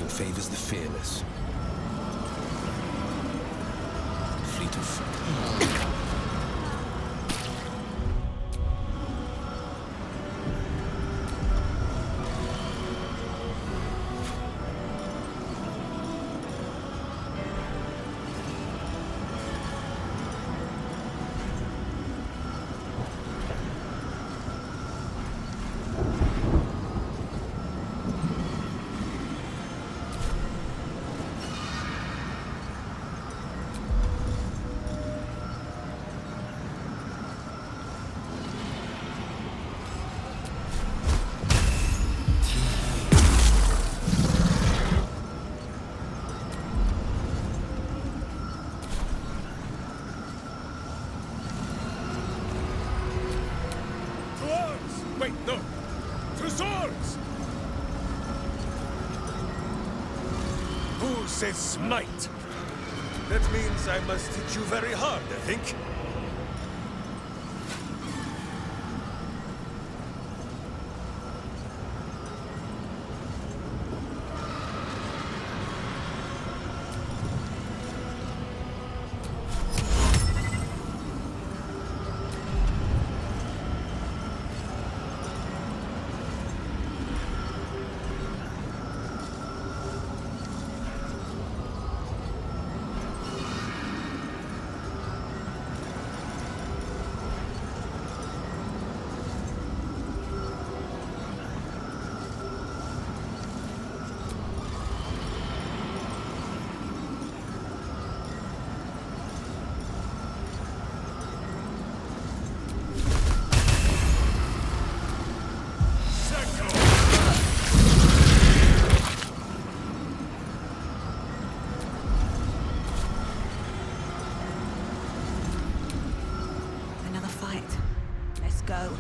Fortune favors the fearless. Fleet of foot. Wait, no! To swords! Who says smite? That means I must hit you very hard, I think. Go.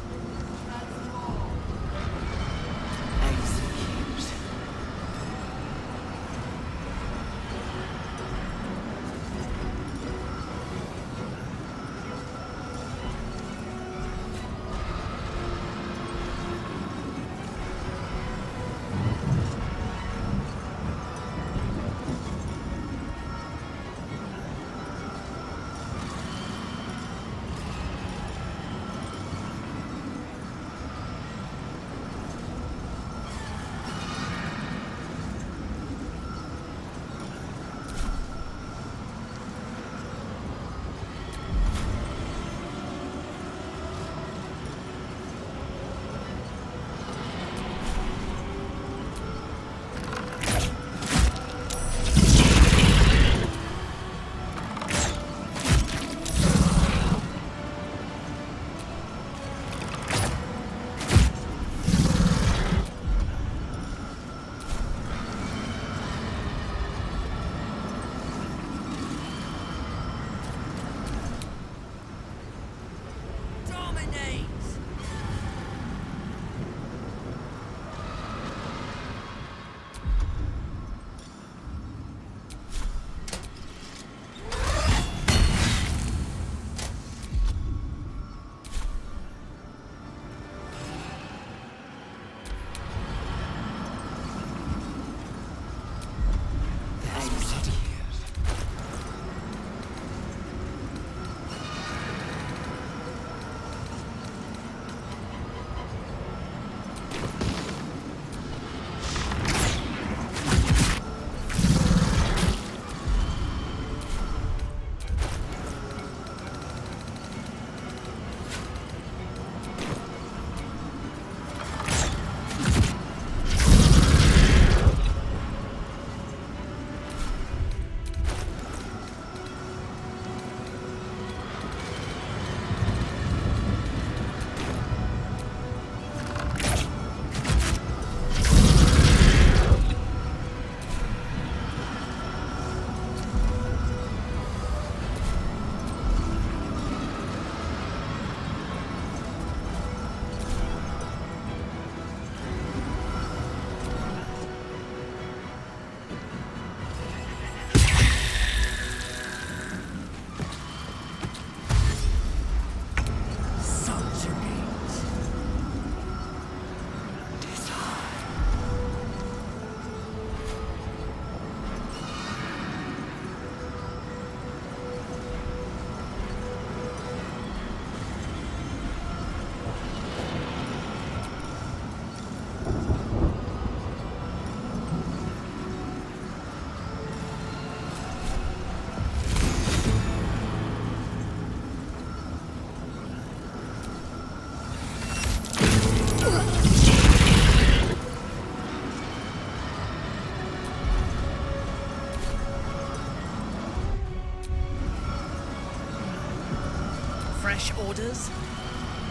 orders?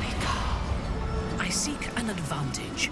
Be calm. I seek an advantage.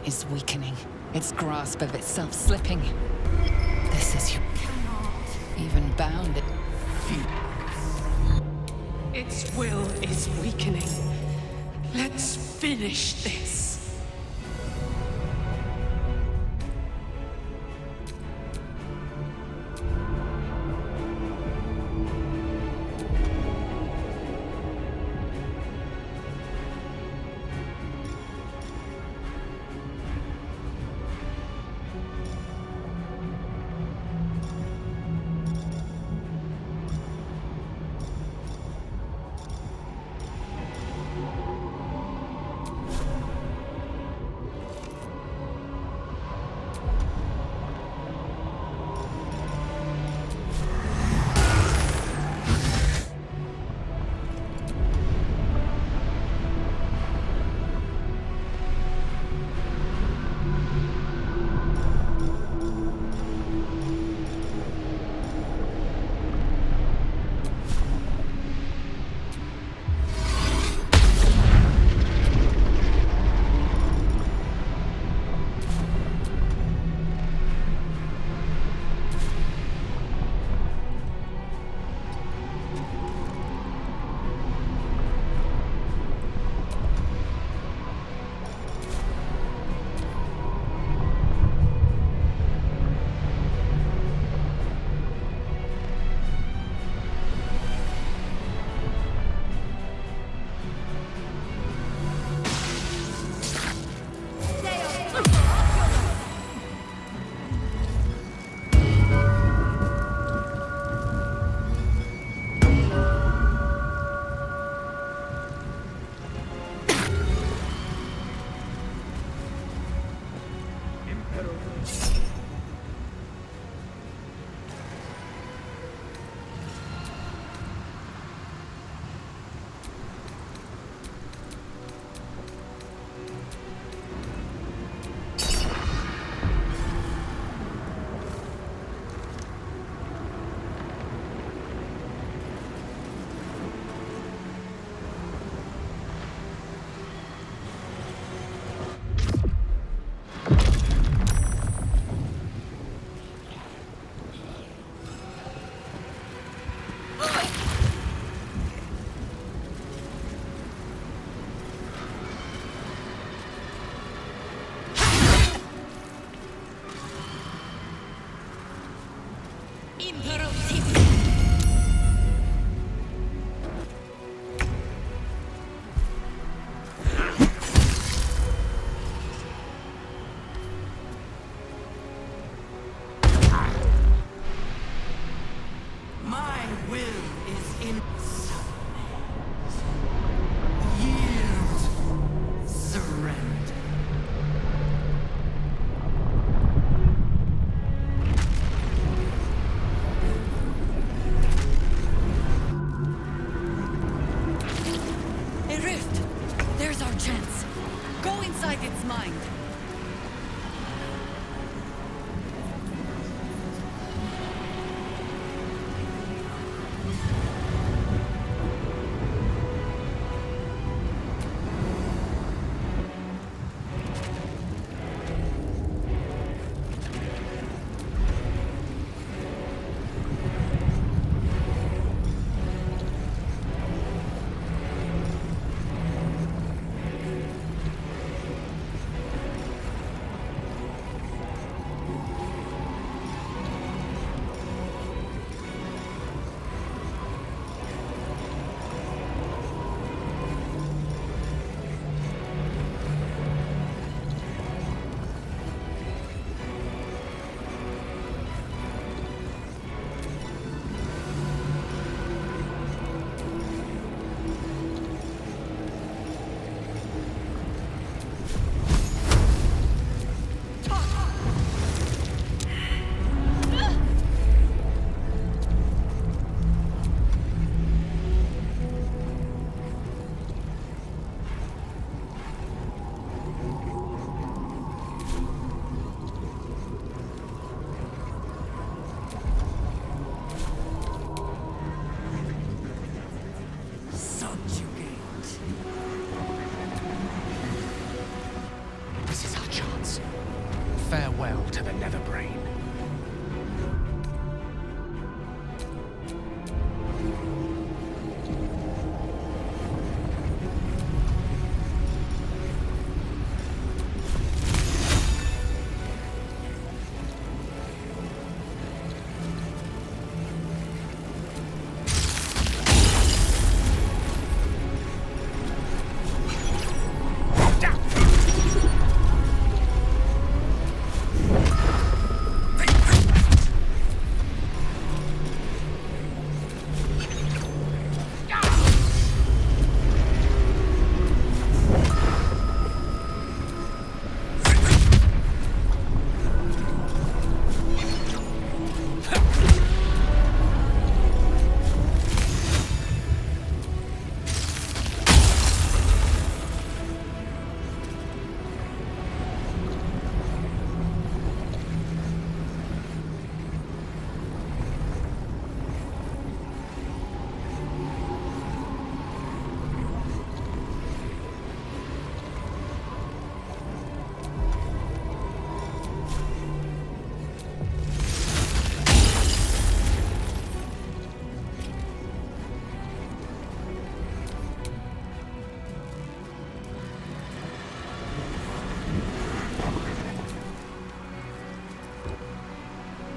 is weakening, its grasp of itself slipping. This is you. Even bound it. Its will is weakening. Let's finish this.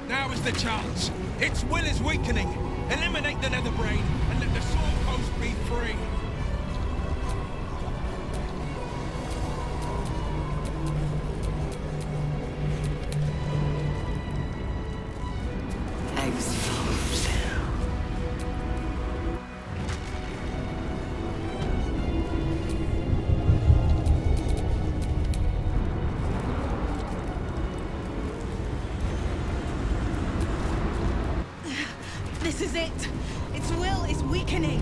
Now is the chance. Its will is weakening. Eliminate the nether brain and let the sword post be free. This is it! Its will is weakening!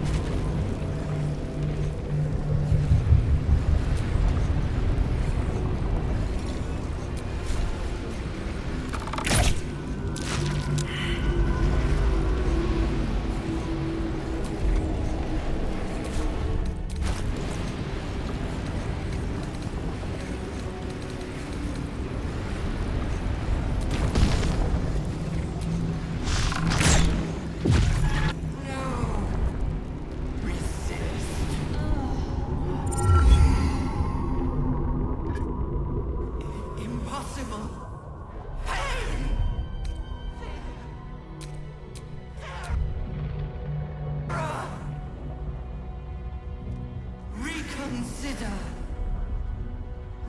Reconsider.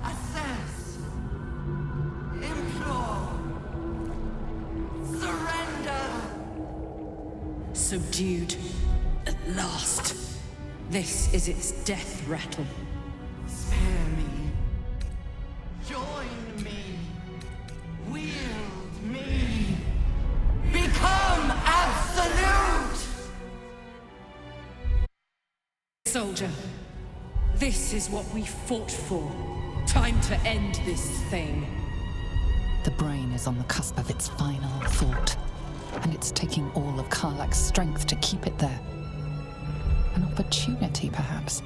Assess. Implore. Surrender. Subdued. At last. This is its death rattle. Spare me. Join me. Wield me. Become absolute! Soldier, this is what we fought for. Time to end this thing. The brain is on the cusp of its final thought, and it's taking all of Karlach's strength to keep it there. An opportunity, perhaps.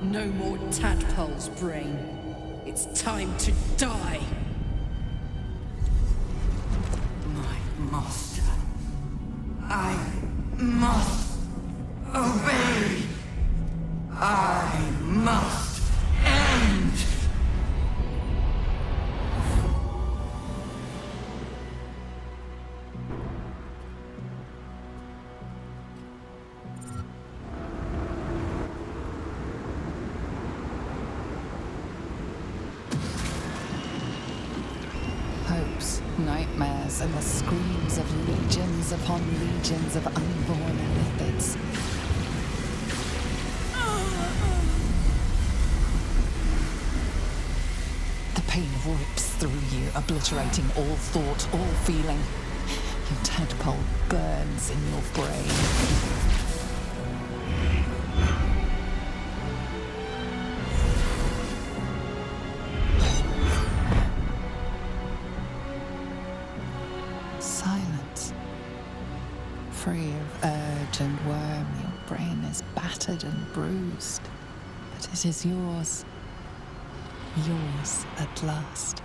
No more tadpole's brain. It's time to die. My master. I must obey. I must end. Hopes, nightmares, and the screams of legions upon legions of unborn lipids. The pain rips through you, obliterating all thought, all feeling. Your tadpole burns in your brain. Silence. Free of urge and worm, your brain is battered and bruised. But it is yours. Yours at last.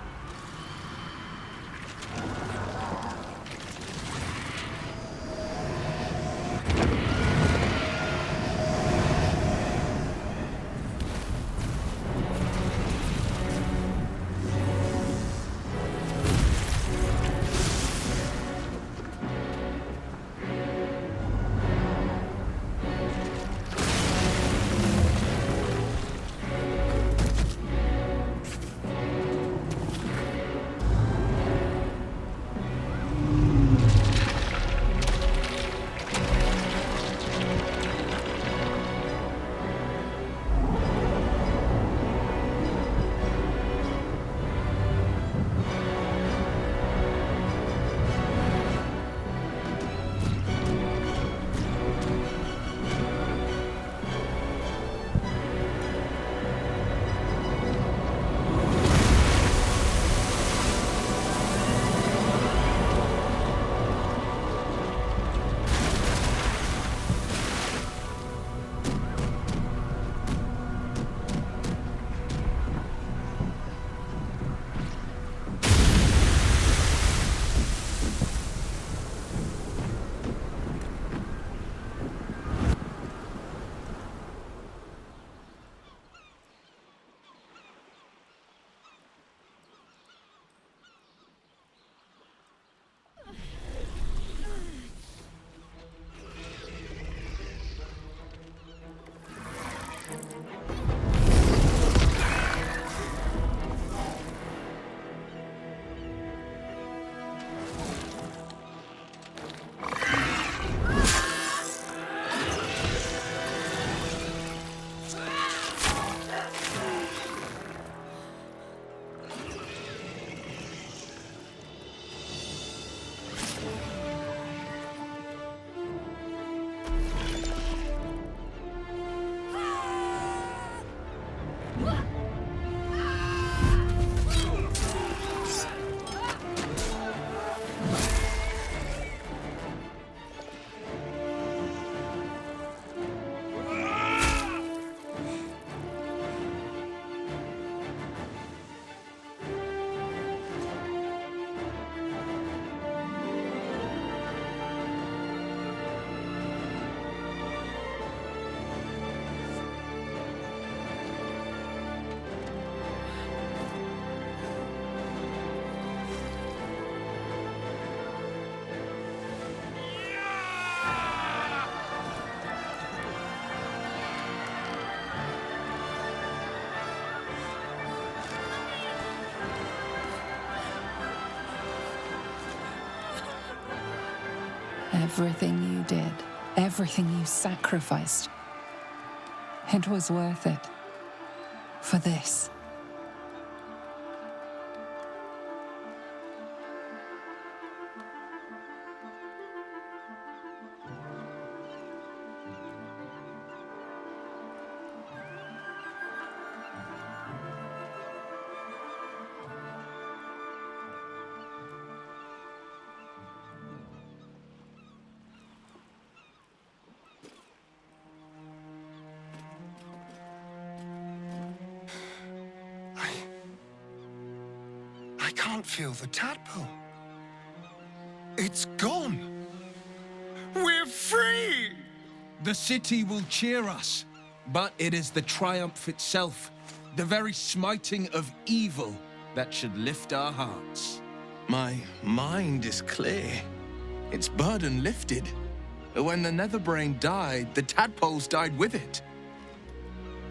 Everything you did, everything you sacrificed, it was worth it. For this. I can't feel the tadpole. It's gone. We're free! The city will cheer us, but it is the triumph itself, the very smiting of evil, that should lift our hearts. My mind is clear. Its burden lifted. When the Netherbrain died, the tadpoles died with it.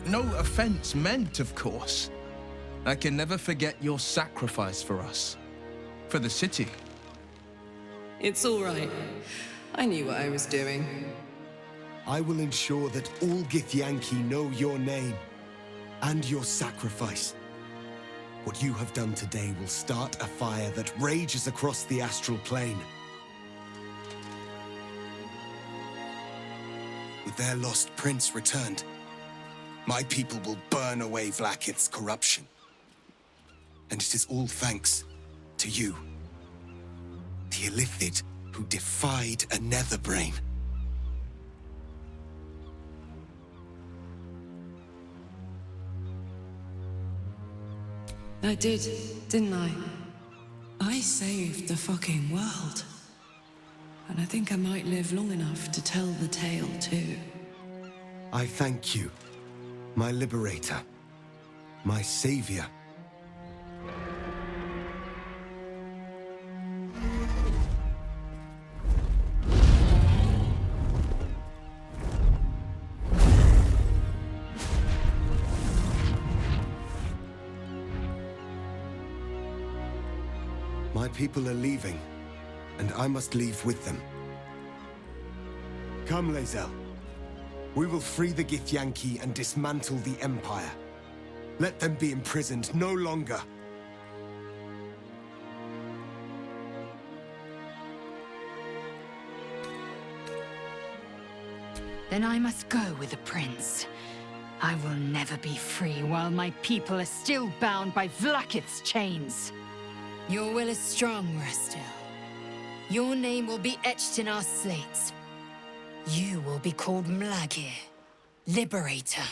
No offense meant, of course. I can never forget your sacrifice for us. For the city. It's all right. I knew what I was doing. I will ensure that all Githyanki know your name and your sacrifice. What you have done today will start a fire that rages across the astral plane. With their lost prince returned, my people will burn away Vlaakith's corruption. And it is all thanks to you, the Illithid who defied a Netherbrain. I did, didn't I? I saved the fucking world. And I think I might live long enough to tell the tale too. I thank you, my liberator, my savior. My people are leaving, and I must leave with them. Come, Lae'zel. We will free the Githyanki and dismantle the Empire. Let them be imprisoned no longer. Then I must go with the prince. I will never be free while my people are still bound by Vlaakith's chains. Your will is strong, Restil. Your name will be etched in our slates. You will be called Mlagir, Liberator.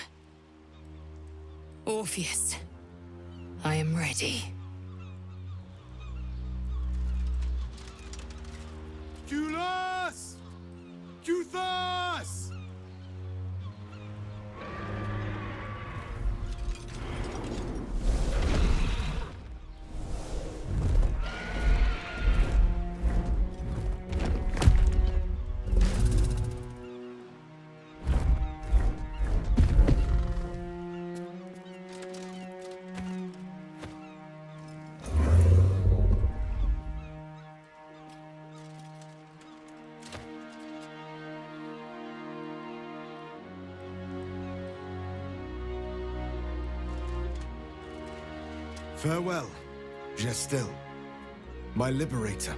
Orpheus, I am ready. Kulas! Kuthas! Farewell, Gestil, my liberator.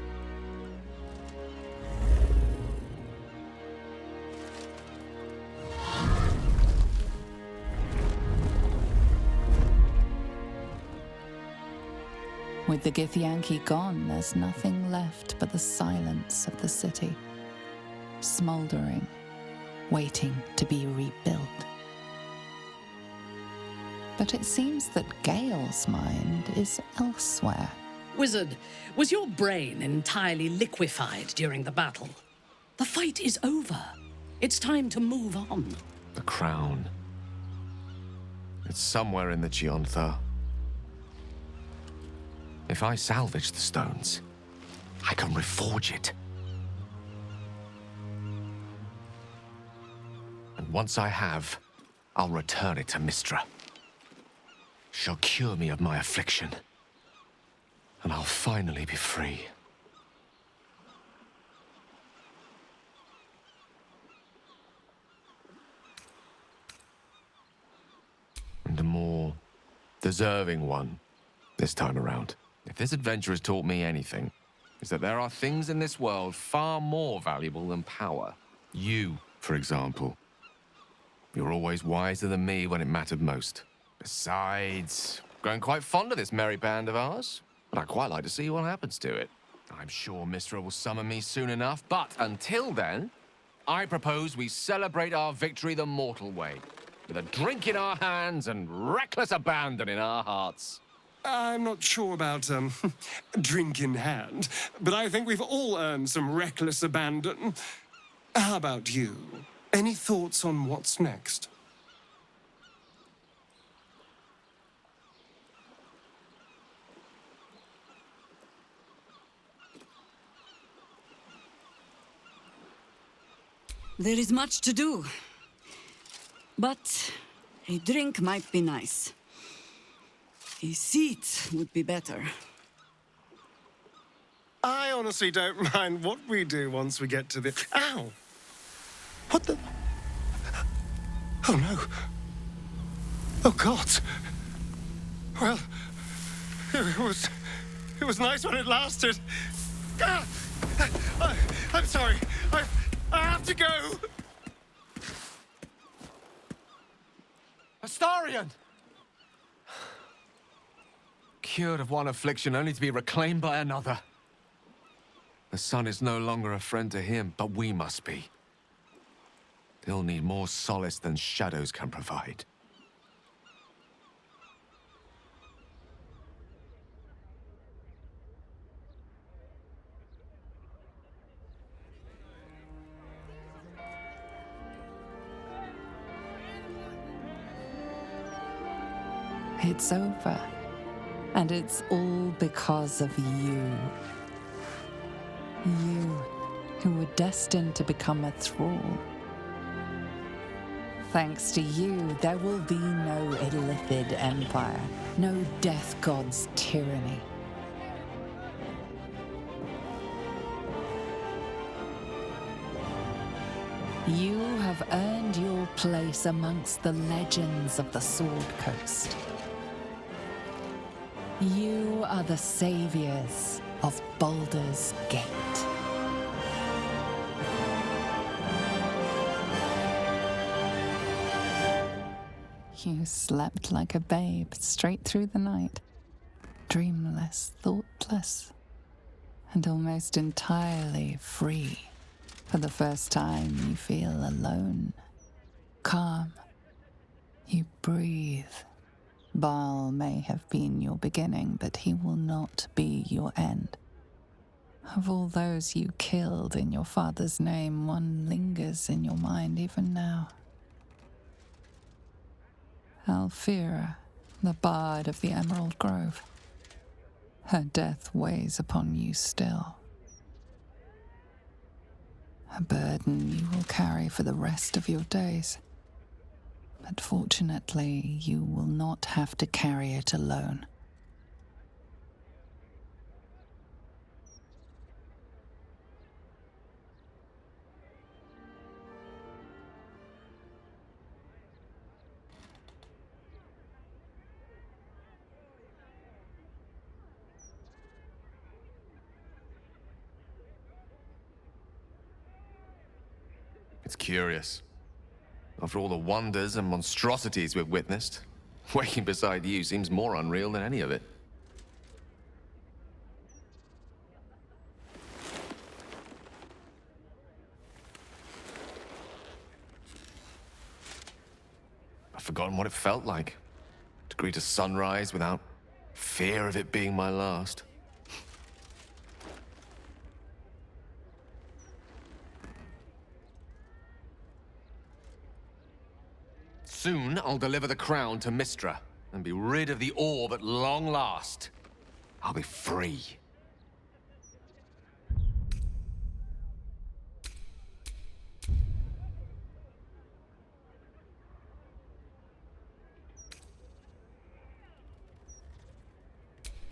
With the Githyanki gone, there's nothing left but the silence of the city, smoldering, waiting to be rebuilt. But it seems that Gale's mind is elsewhere. Wizard, was your brain entirely liquefied during the battle? The fight is over. It's time to move on. The crown. It's somewhere in the Geontha. If I salvage the stones, I can reforge it. And once I have, I'll return it to Mistra. She'll cure me of my affliction, and I'll finally be free. deserving one this time around. If this adventure has taught me anything, it's that there are things in this world far more valuable than power. You, for example. You're always wiser than me when it mattered most. Besides, growing quite fond of this merry band of ours, but I'd quite like to see what happens to it. I'm sure Mistra will summon me soon enough, but until then, I propose we celebrate our victory the mortal way, with a drink in our hands and reckless abandon in our hearts. I'm not sure about, drink in hand, but I think we've all earned some reckless abandon. How about you? Any thoughts on what's next? There is much to do. But a drink might be nice. A seat would be better. I honestly don't mind what we do once we get to the... Ow! What the... Oh, no. Oh, God. Well, it was nice when it lasted. Ah! I'm sorry. I have to go. Astarion! Cured of one affliction only to be reclaimed by another. The sun is no longer a friend to him, but we must be. He'll need more solace than shadows can provide. It's over. And it's all because of you. You, who were destined to become a thrall. Thanks to you, there will be no Illithid empire, no death god's tyranny. You have earned your place amongst the legends of the Sword Coast. You are the saviors of Baldur's Gate. You slept like a babe straight through the night, dreamless, thoughtless, and almost entirely free. For the first time, you feel alone, calm. You breathe. Baal may have been your beginning, but he will not be your end. Of all those you killed in your father's name, one lingers in your mind even now. Alfira, the bard of the Emerald Grove. Her death weighs upon you still. A burden you will carry for the rest of your days. But fortunately, you will not have to carry it alone. It's curious. After all the wonders and monstrosities we've witnessed, waking beside you seems more unreal than any of it. I've forgotten what it felt like to greet a sunrise without fear of it being my last. Soon, I'll deliver the crown to Mistra and be rid of the orb at long last. I'll be free.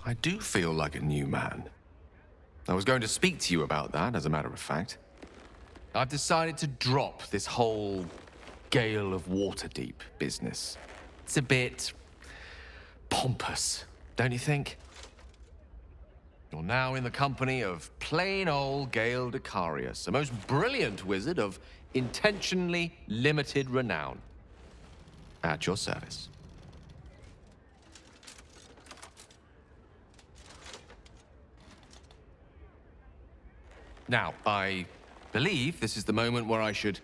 I do feel like a new man. I was going to speak to you about that, as a matter of fact. I've decided to drop this whole Gale of Waterdeep business. It's a bit Pompous, don't you think? You're now in the company of plain old Gale Decarius, a most brilliant wizard of intentionally limited renown. At your service. Now, I believe this is the moment where I should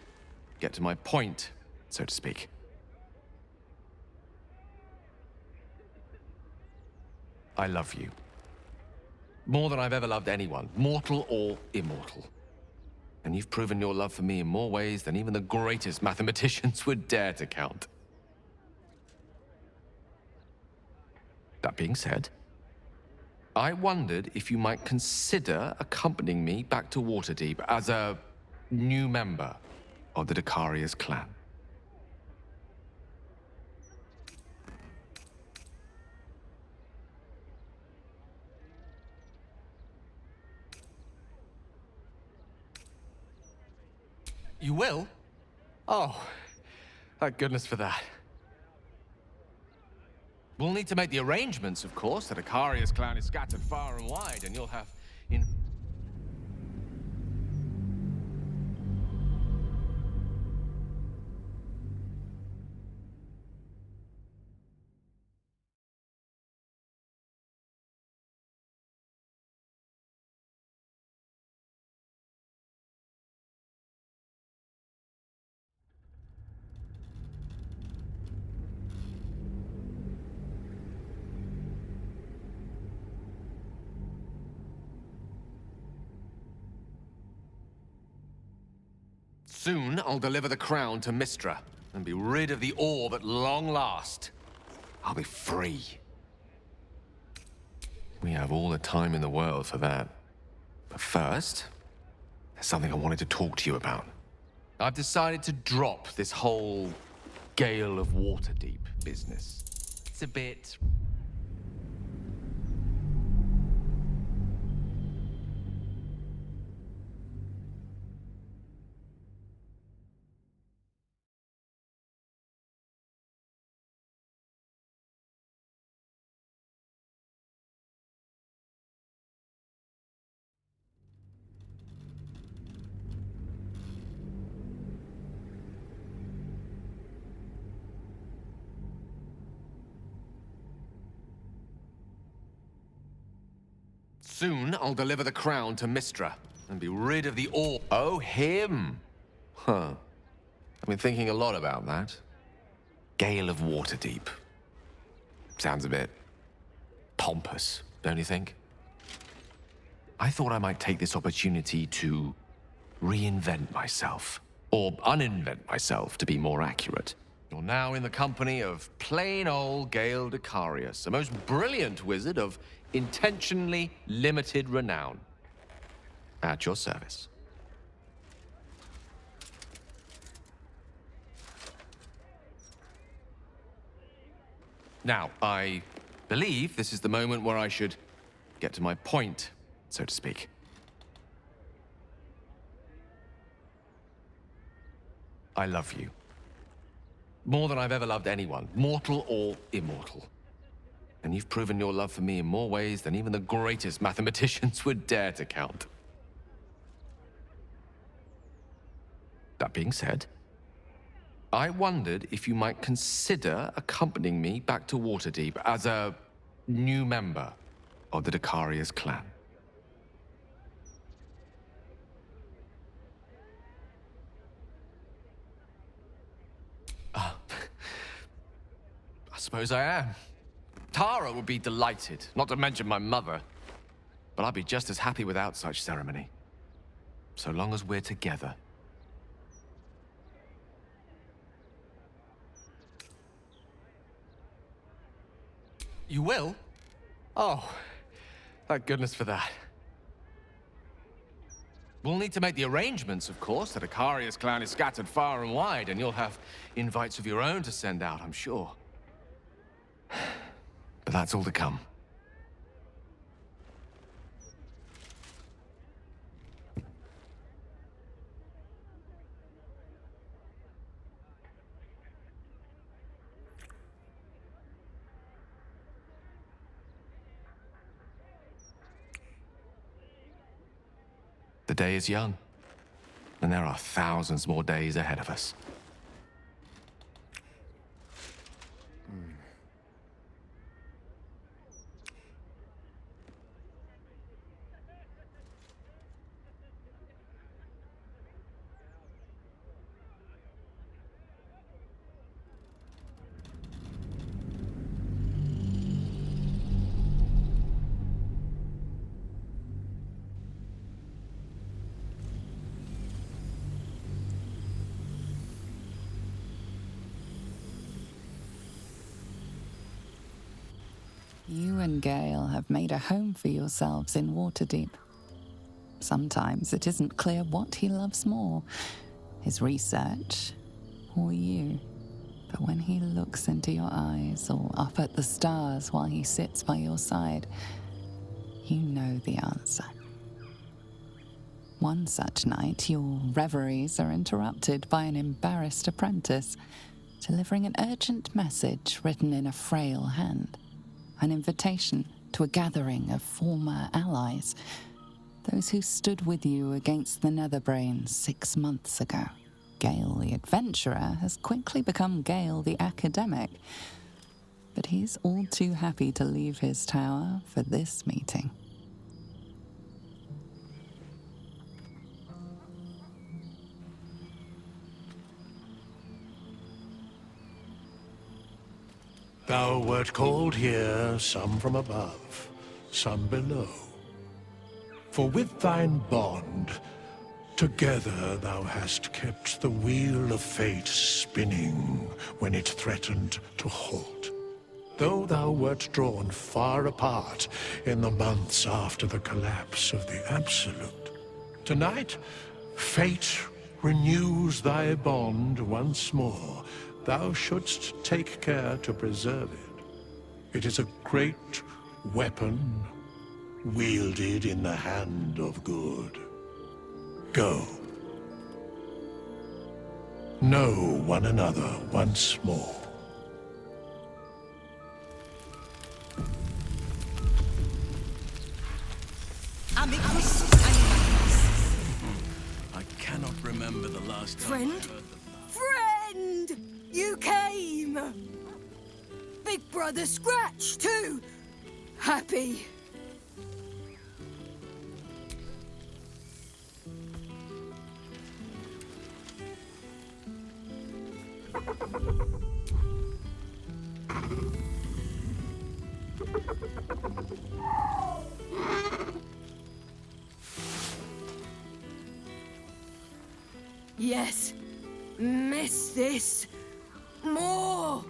get to my point, so to speak. I love you. More than I've ever loved anyone, mortal or immortal. And you've proven your love for me in more ways than even the greatest mathematicians would dare to count. That being said, I wondered if you might consider accompanying me back to Waterdeep as a new member of the Decarius clan. You will? Oh, thank goodness for that. We'll need to make the arrangements, of course. The Decarius clan is scattered far and wide, and you'll have... Soon, I'll deliver the crown to Mystra and be rid of the orb at long last. I'll be free. We have all the time in the world for that. But first, there's something I wanted to talk to you about. I've decided to drop this whole Gale of Waterdeep business. It's a bit... Soon, I'll deliver the crown to Mystra and be rid of the orb. Oh, him! Huh. I've been thinking a lot about that. Gale of Waterdeep. Sounds a bit pompous, don't you think? I thought I might take this opportunity to reinvent myself. Or uninvent myself, to be more accurate. You're now in the company of plain old Gale Decarius, a most brilliant wizard of intentionally limited renown. At your service. Now, I believe this is the moment where I should get to my point, so to speak. I love you. More than I've ever loved anyone, mortal or immortal. And you've proven your love for me in more ways than even the greatest mathematicians would dare to count. That being said, I wondered if you might consider accompanying me back to Waterdeep as a new member of the Decarius clan. I suppose I am. Tara would be delighted, not to mention my mother. But I'd be just as happy without such ceremony. So long as we're together. You will? Oh, thank goodness for that. We'll need to make the arrangements, of course. The Decarius clan is scattered far and wide, and you'll have invites of your own to send out, I'm sure. But that's all to come. The day is young, and there are thousands more days ahead of us. You and Gale have made a home for yourselves in Waterdeep. Sometimes it isn't clear what he loves more, his research or you. But when he looks into your eyes or up at the stars while he sits by your side, you know the answer. One such night, your reveries are interrupted by an embarrassed apprentice, delivering an urgent message written in a frail hand. An invitation to a gathering of former allies, those who stood with you against the Netherbrain 6 months ago. Gale the adventurer has quickly become Gale the academic, but he's all too happy to leave his tower for this meeting. Thou wert called here, some from above, some below. For with thine bond, together thou hast kept the wheel of fate spinning when it threatened to halt. Though thou wert drawn far apart in the months after the collapse of the Absolute, tonight, fate renews thy bond once more. Thou shouldst take care to preserve it. It is a great weapon, wielded in the hand of good. Go. Know one another once more. I cannot remember the last time. Friend? Friend! You came! Big Brother Scratch, too! Happy. Yes. Miss this. More.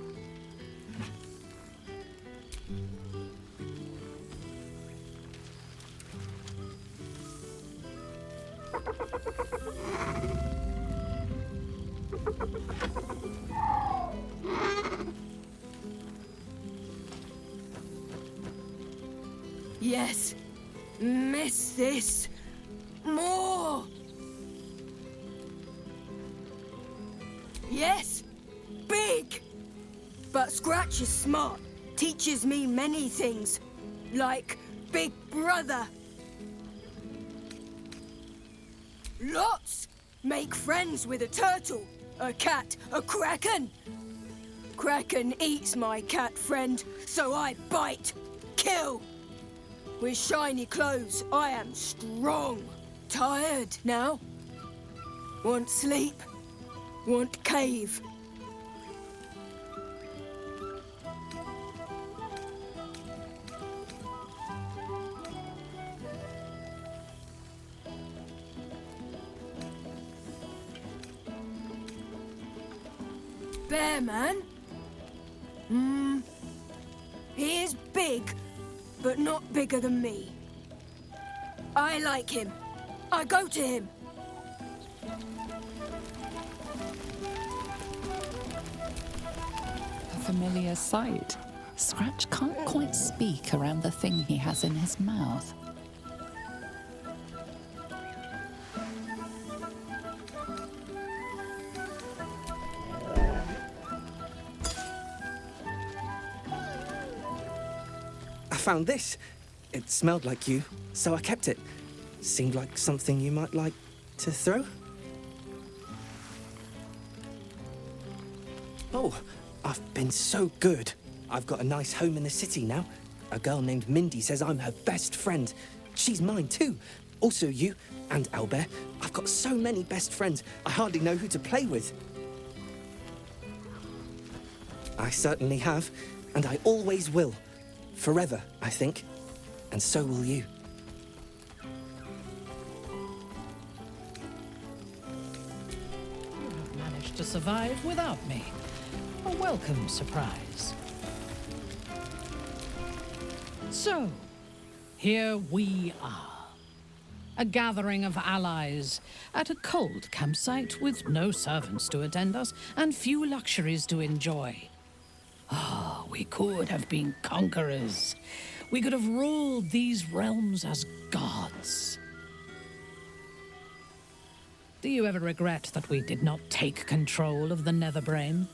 Yes. Miss this. More. Yes. Big. But Scratch is smart. Teaches me many things. Like Big Brother. Lots. Make friends with a turtle, a cat, a kraken. Kraken eats my cat friend, so I bite, kill. With shiny clothes, I am strong. Tired now. Want sleep. Want cave. Bear man? He is big, but not bigger than me. I like him. I go to him. A familiar sight. Scratch can't quite speak around the thing he has in his mouth. I found this. It smelled like you, so I kept it. Seemed like something you might like to throw? Oh, I've been so good. I've got a nice home in the city now. A girl named Mindy says I'm her best friend. She's mine too. Also you and Albert. I've got so many best friends, I hardly know who to play with. I certainly have, and I always will. Forever, I think. And so will you. You have managed to survive without me. A welcome surprise. So, here we are. A gathering of allies at a cold campsite with no servants to attend us and few luxuries to enjoy. Ah, we could have been conquerors. We could have ruled these realms as gods. Do you ever regret that we did not take control of the Netherbrain?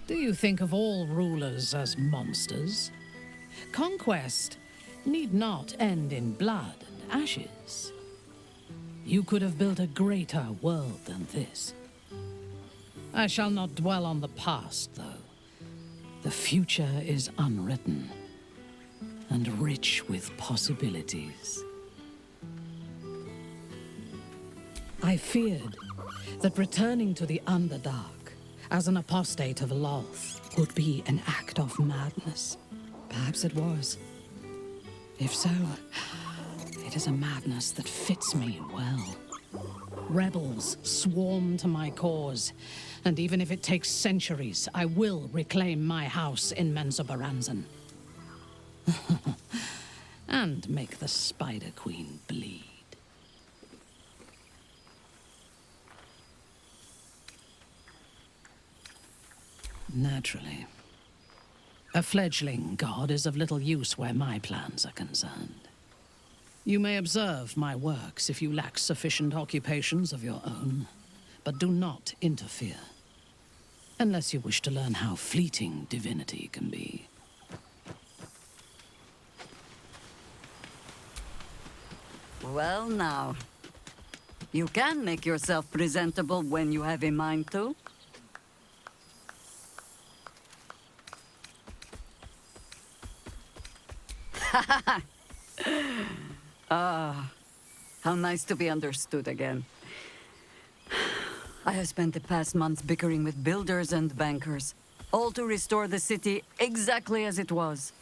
Do you think of all rulers as monsters? Conquest need not end in blood and ashes. You could have built a greater world than this. I shall not dwell on the past, though. The future is unwritten and rich with possibilities. I feared that returning to the Underdark as an apostate of Lolth would be an act of madness. Perhaps it was. If so, it is a madness that fits me well. Rebels swarm to my cause, and even if it takes centuries, I will reclaim my house in Menzoberranzan. And make the Spider Queen bleed. Naturally. A fledgling god is of little use where my plans are concerned. You may observe my works if you lack sufficient occupations of your own, but do not interfere. Unless you wish to learn how fleeting divinity can be. Well now, you can make yourself presentable when you have a mind to. Ah, how nice to be understood again. I have spent the past months bickering with builders and bankers, all to restore the city exactly as it was.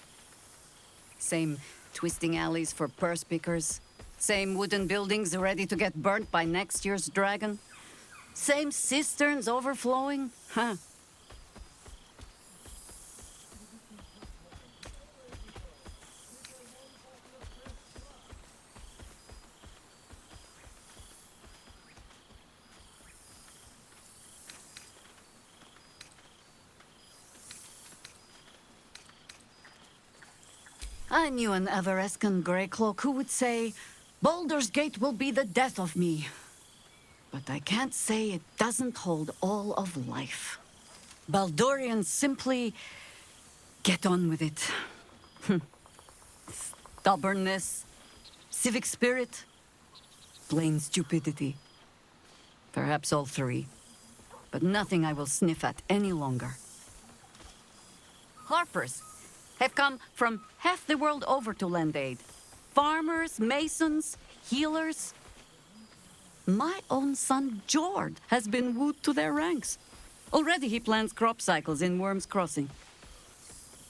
Same twisting alleys for purse pickers, same wooden buildings ready to get burnt by next year's dragon, same cisterns overflowing, huh? I knew an Everescan Greycloak who would say, Baldur's Gate will be the death of me. But I can't say it doesn't hold all of life. Baldurians simply get on with it. Stubbornness, civic spirit, plain stupidity. Perhaps all three, but nothing I will sniff at any longer. Harpers have come from half the world over to lend aid. Farmers, masons, healers. My own son, Jord, has been wooed to their ranks. Already he plans crop cycles in Worm's Crossing.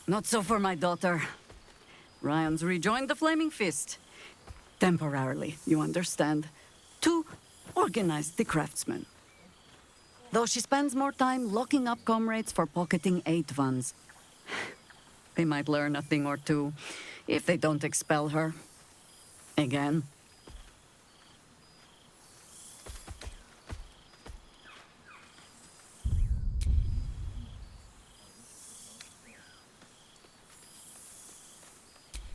Not so for my daughter. Ryan's rejoined the Flaming Fist. Temporarily, you understand. To organize the craftsmen. Though she spends more time locking up comrades for pocketing aid funds. They might learn a thing or two, if they don't expel her. Again.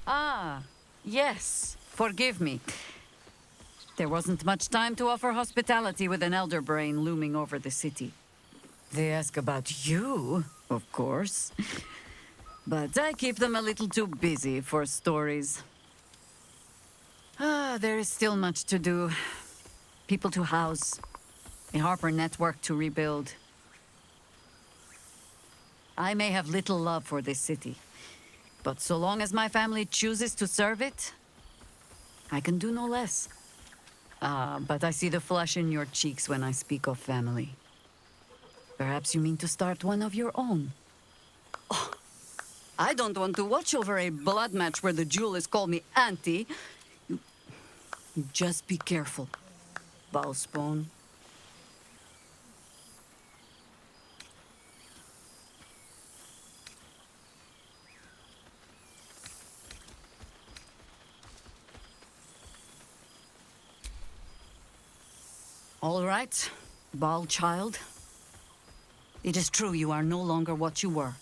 Ah, yes. Forgive me. There wasn't much time to offer hospitality with an elder brain looming over the city. They ask about you, of course. But I keep them a little too busy for stories. There is still much to do. People to house. A Harper network to rebuild. I may have little love for this city, but so long as my family chooses to serve it, I can do no less. But I see the flush in your cheeks when I speak of family. Perhaps you mean to start one of your own. Oh, I don't want to watch over a blood match where the duelists call me auntie. You just be careful, Valspawn. All right, Ball child. It is true you are no longer what you were.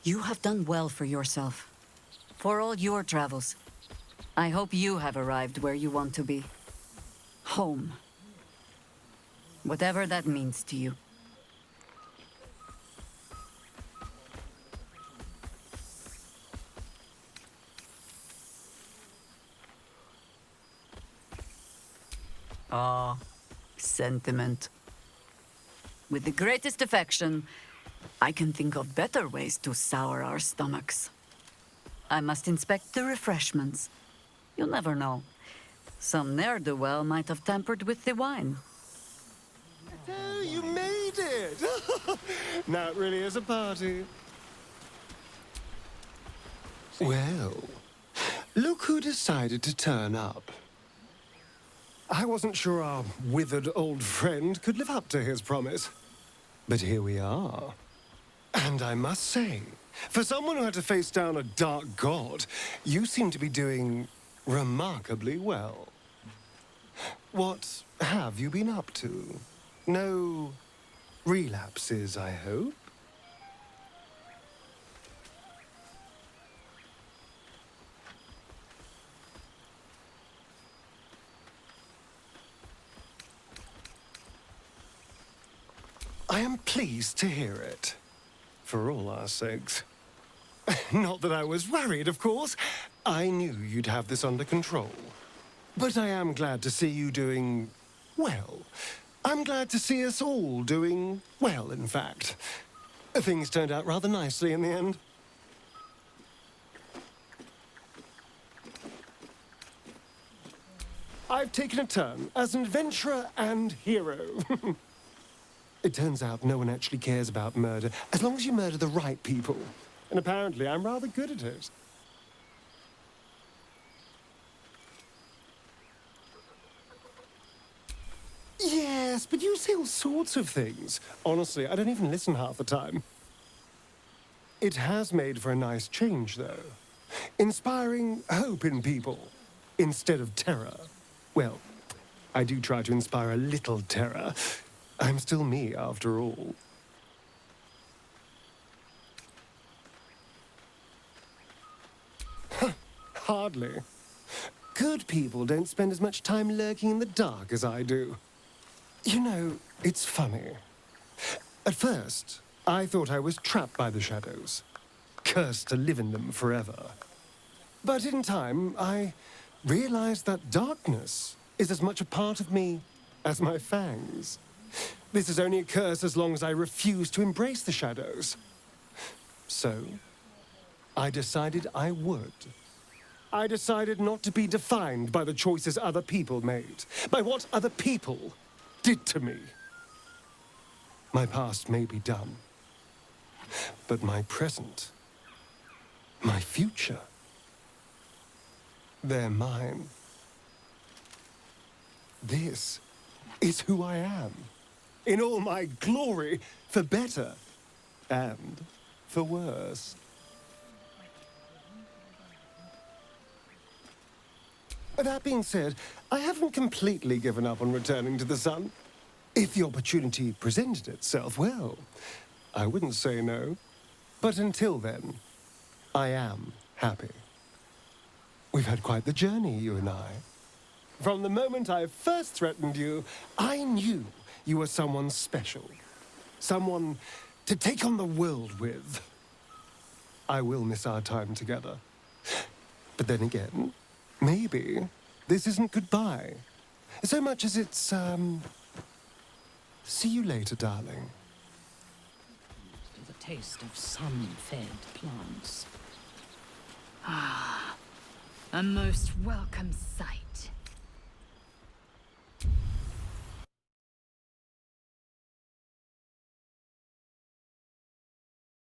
You have done well for yourself. For all your travels. I hope you have arrived where you want to be. Home. Whatever that means to you. Ah, sentiment. With the greatest affection, I can think of better ways to sour our stomachs. I must inspect the refreshments. You'll never know. Some ne'er-do-well might have tampered with the wine. Oh, you made it! Now it really is a party. Well, look who decided to turn up. I wasn't sure our withered old friend could live up to his promise. But here we are. And I must say, for someone who had to face down a dark god, you seem to be doing remarkably well. What have you been up to? No relapses, I hope? I am pleased to hear it. For all our sakes. Not that I was worried, of course. I knew you'd have this under control. But I am glad to see you doing well. I'm glad to see us all doing well, in fact. Things turned out rather nicely in the end. I've taken a turn as an adventurer and hero. It turns out no one actually cares about murder, as long as you murder the right people. And apparently I'm rather good at it. Yes, but you say all sorts of things. Honestly, I don't even listen half the time. It has made for a nice change, though. Inspiring hope in people, instead of terror. Well, I do try to inspire a little terror. I'm still me, after all. Hardly. Good people don't spend as much time lurking in the dark as I do. You know, it's funny. At first, I thought I was trapped by the shadows, cursed to live in them forever. But in time, I realized that darkness is as much a part of me as my fangs. This is only a curse as long as I refuse to embrace the shadows. So, I decided I would. I decided not to be defined by the choices other people made, by what other people did to me. My past may be done, but my present, my future, they're mine. This is who I am, in all my glory, for better and for worse. That being said, I haven't completely given up on returning to the sun. If the opportunity presented itself, well, I wouldn't say no. But until then, I am happy. We've had quite the journey, you and I. From the moment I first threatened you, I knew you were someone special. someone to take on the world with. I will miss our time together. But then again, maybe this isn't goodbye. So much as it's, see you later, darling. The taste of sun-fed plants. Ah, a most welcome sight.